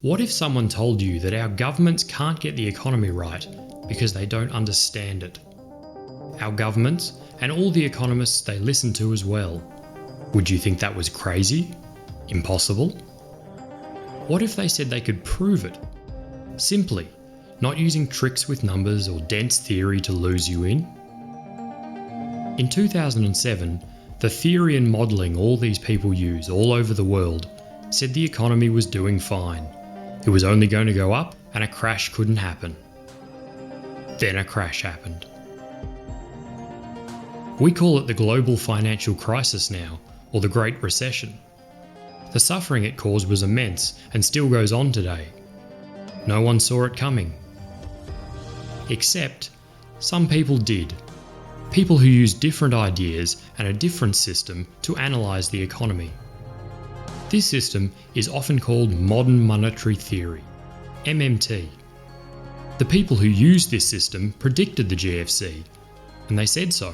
What if someone told you that our governments can't get the economy right because they don't understand it? Our governments, and all the economists they listen to as well. Would you think that was crazy? Impossible? What if they said they could prove it? Simply, not using tricks with numbers or dense theory to lose you in? In 2007, the theory and modelling all these people use all over the world said the economy was doing fine. It was only going to go up and a crash couldn't happen. Then a crash happened. We call it the global financial crisis now, or the Great Recession. The suffering it caused was immense and still goes on today. No one saw it coming. Except, some people did. People who used different ideas and a different system to analyse the economy. This system is often called modern monetary theory, MMT. The people who used this system predicted the GFC, and they said so,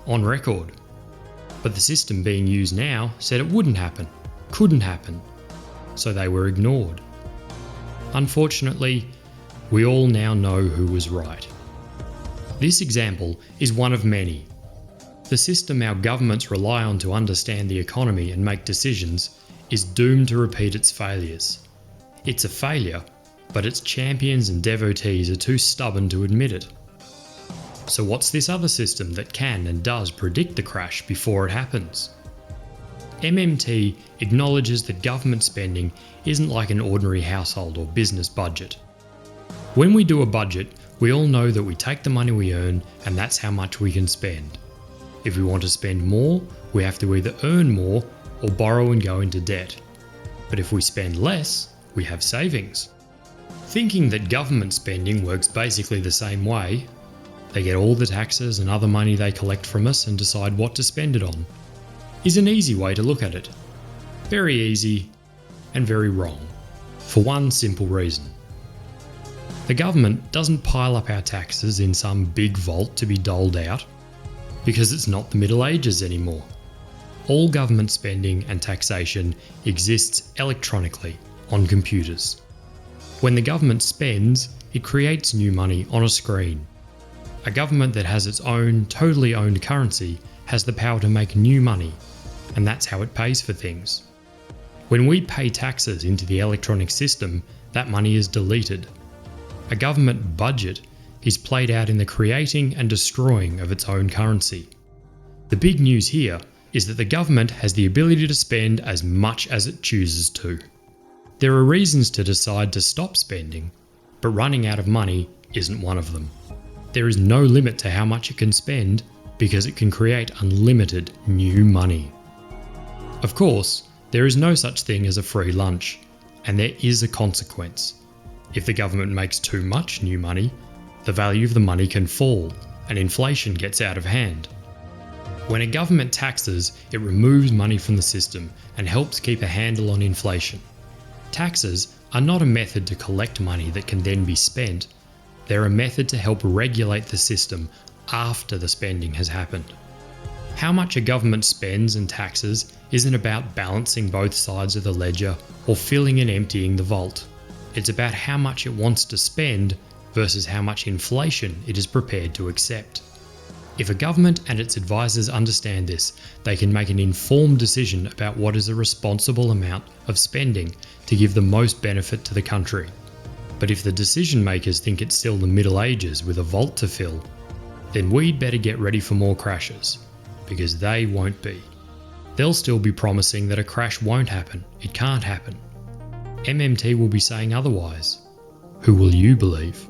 on record. But the system being used now said it wouldn't happen, couldn't happen, so they were ignored. Unfortunately, we all now know who was right. This example is one of many. The system our governments rely on to understand the economy and make decisions is doomed to repeat its failures. It's a failure, but its champions and devotees are too stubborn to admit it. So what's this other system that can and does predict the crash before it happens? MMT acknowledges that government spending isn't like an ordinary household or business budget. When we do a budget, we all know that we take the money we earn and that's how much we can spend. If we want to spend more, we have to either earn more or borrow and go into debt. But if we spend less, we have savings. Thinking that government spending works basically the same way, they get all the taxes and other money they collect from us and decide what to spend it on, is an easy way to look at it. Very easy and very wrong, for one simple reason. The government doesn't pile up our taxes in some big vault to be doled out, because it's not the Middle Ages anymore. All government spending and taxation exists electronically on computers. When the government spends, it creates new money on a screen. A government that has its own, totally owned currency has the power to make new money, and that's how it pays for things. When we pay taxes into the electronic system, that money is deleted. A government budget is played out in the creating and destroying of its own currency. The big news here is that the government has the ability to spend as much as it chooses to. There are reasons to decide to stop spending, but running out of money isn't one of them. There is no limit to how much it can spend because it can create unlimited new money. Of course, there is no such thing as a free lunch, and there is a consequence. If the government makes too much new money, the value of the money can fall and inflation gets out of hand. When a government taxes, it removes money from the system and helps keep a handle on inflation. Taxes are not a method to collect money that can then be spent. They're a method to help regulate the system after the spending has happened. How much a government spends and taxes isn't about balancing both sides of the ledger or filling and emptying the vault. It's about how much it wants to spend versus how much inflation it is prepared to accept. If a government and its advisors understand this, they can make an informed decision about what is a responsible amount of spending to give the most benefit to the country. But if the decision makers think it's still the Middle Ages with a vault to fill, then we'd better get ready for more crashes, because they won't be. They'll still be promising that a crash won't happen, it can't happen. MMT will be saying otherwise. Who will you believe?